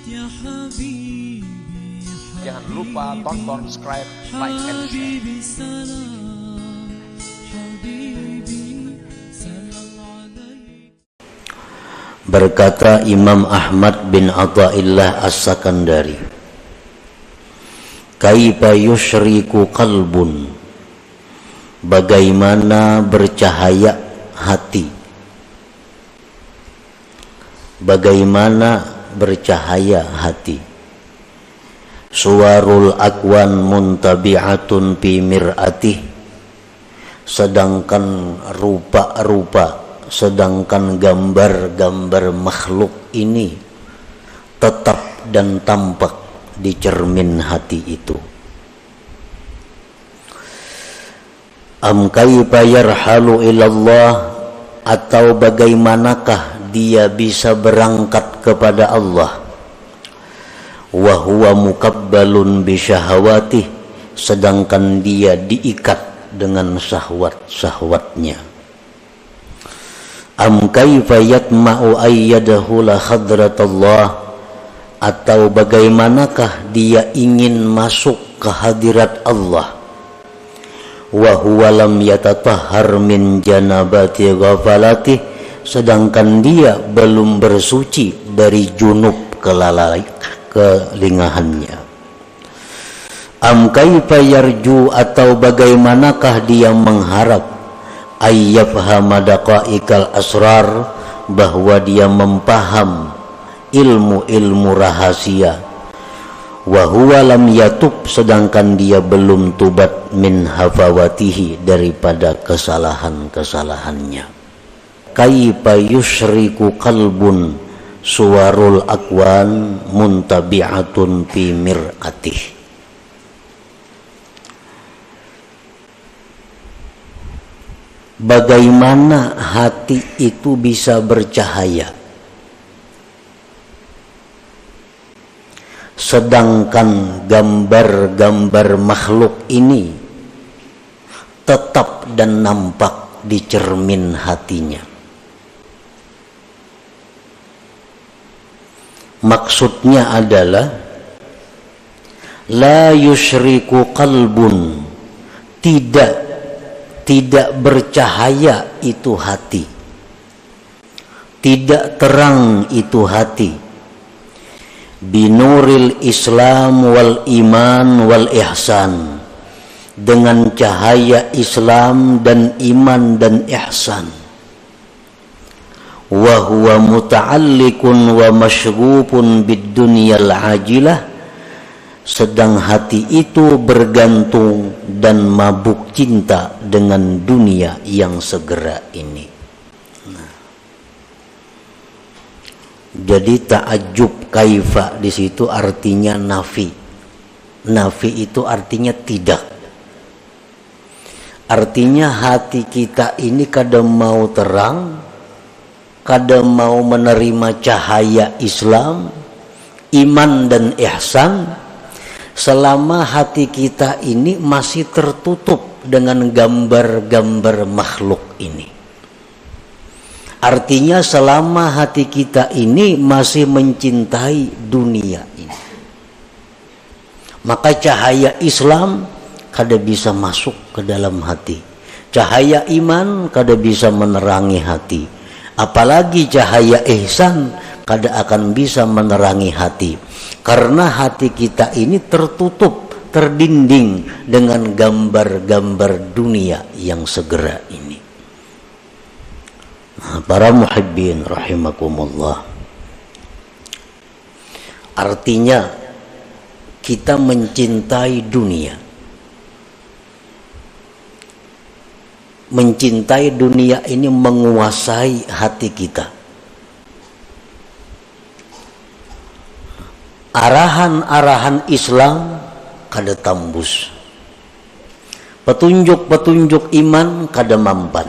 Jangan lupa tonton, subscribe, like, and share. Berkata Imam Ahmad bin Athaillah As-Sakandari, kaifa yusyriku qalbun, bagaimana bercahaya hati, bagaimana bercahaya hati. Suwarul akwan muntabi'atun fi mir'atih, sedangkan rupa-rupa, sedangkan gambar-gambar makhluk ini tetap dan tampak di cermin hati itu. Am kaifa yarhalu ilallah, atau bagaimanakah dia bisa berangkat kepada Allah, wa huwa mukabbalun bi syahawatih, sedangkan dia diikat dengan syahwat-syahwatnya. Am kaifa yatma'u ayyadahu la hadratallah, atau bagaimanakah dia ingin masuk ke hadirat Allah, wa huwa lam yatatahhar min janabati ghafalati, sedangkan dia belum bersuci dari junub kelingahannya. Am kaifa yarju, atau bagaimanakah dia mengharap ayyafhama daqaiqal asrar, bahwa dia mempaham ilmu-ilmu rahasia, wa huwa lam yatub, sedangkan dia belum tubat min hafawatihi, daripada kesalahan-kesalahannya. Kaifa yusyriku qalbun suwarul akwan muntabi'atun fi mir'atih. Bagaimana hati itu bisa bercahaya, sedangkan gambar-gambar makhluk ini tetap dan nampak di cermin hatinya. Maksudnya adalah la yusyriku qalbun, tidak bercahaya itu hati, tidak terang itu hati, binuril Islam wal iman wal ihsan, dengan cahaya Islam dan iman dan ihsan. Wa huwa muta'alliqun wa masyghufun bid dunyal ajilah, sedang hati itu bergantung dan mabuk cinta dengan dunia yang segera ini. Jadi ta'ajjub kaifa di situ artinya nafi. Nafi itu artinya tidak. Artinya hati kita ini kadang mau terang, kadang mau menerima cahaya Islam, iman dan ihsan, selama hati kita ini masih tertutup dengan gambar-gambar makhluk ini. Artinya selama hati kita ini masih mencintai dunia ini, maka cahaya Islam kada bisa masuk ke dalam hati, cahaya iman kada bisa menerangi hati, apalagi cahaya ihsan kada akan bisa menerangi hati, karena hati kita ini tertutup, terdinding dengan gambar-gambar dunia yang segera ini. Nah, para muhibbin rahimakumullah, artinya kita mencintai dunia. Mencintai dunia ini menguasai hati kita. Arahan-arahan Islam kada tambus, petunjuk-petunjuk iman kada mampan,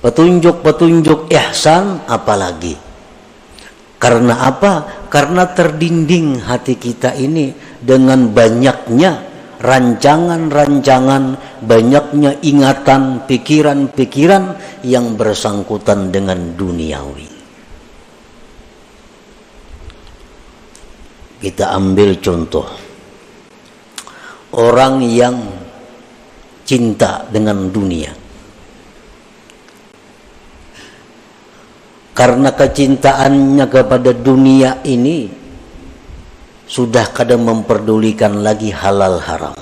petunjuk-petunjuk ihsan apalagi. Karena apa? Karena terdinding hati kita ini dengan banyaknya rancangan-rancangan, banyaknya ingatan, pikiran-pikiran yang bersangkutan dengan duniawi. Kita ambil contoh orang yang cinta dengan dunia. Karena kecintaannya kepada dunia ini sudah kadang memperdulikan lagi halal haram.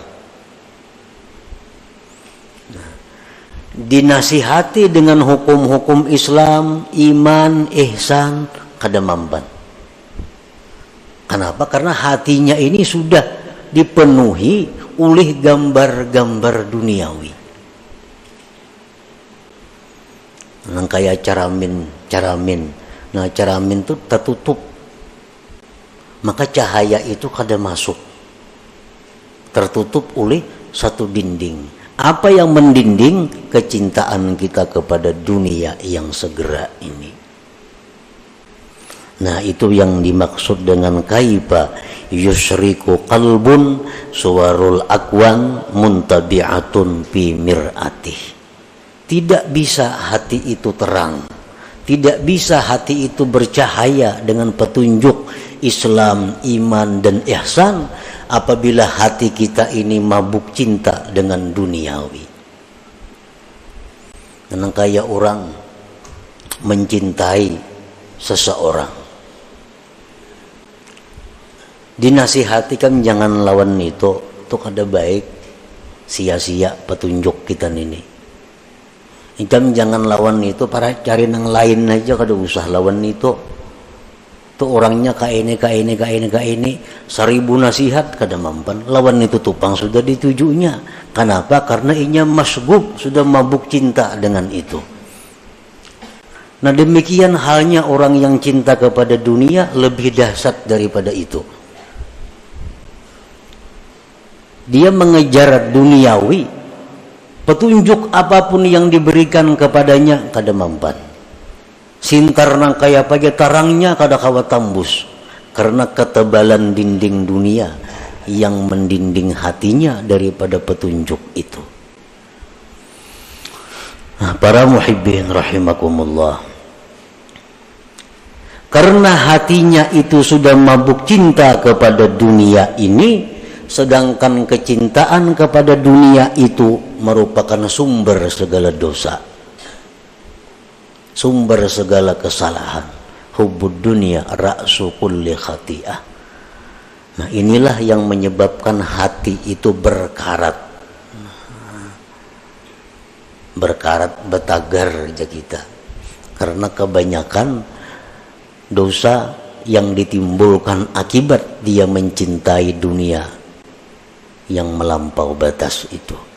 Dinasihati dengan hukum-hukum Islam, iman, ihsan, kada mampan. Kenapa? Karena hatinya ini sudah dipenuhi oleh gambar-gambar duniawi. Nang kayak caramin. Nah, caramin itu tertutup. Maka cahaya itu kada masuk. Tertutup oleh satu dinding. Apa yang mendinding? Kecintaan kita kepada dunia yang segera ini. Nah, itu yang dimaksud dengan kaifa yusriku qalbun suwarul akwan muntabi'atun fi mir'atih. Tidak bisa hati itu terang, tidak bisa hati itu bercahaya dengan petunjuk Islam, iman dan ihsan apabila hati kita ini mabuk cinta dengan duniawi. Karena kayak orang mencintai seseorang, dinasihatikan jangan lawan itu kada baik, sia-sia petunjuk kita ini. Ikan jangan lawan itu, para cari yang lain aja, kada usah lawan itu. Tuh orangnya ka ini, 1000 nasihat kada mampan. Lawan itu tupang sudah ditujunya. Kenapa? Karena inya masgub, sudah mabuk cinta dengan itu. Nah, demikian halnya orang yang cinta kepada dunia lebih dahsyat daripada itu. Dia mengejar duniawi. Petunjuk apapun yang diberikan kepadanya kada mampan. Sintar nang kaya pagi tarangnya kada kawa tambus karena ketebalan dinding dunia yang mendinding hatinya daripada petunjuk itu. Nah, para muhibbin rahimakumullah, karena hatinya itu sudah mabuk cinta kepada dunia ini, sedangkan kecintaan kepada dunia itu merupakan sumber segala dosa, sumber segala kesalahan. Hubbud dunia ra'su kulli khati'ah. Nah, inilah yang menyebabkan hati itu berkarat betagar aja kita, karena kebanyakan dosa yang ditimbulkan akibat dia mencintai dunia yang melampau batas itu.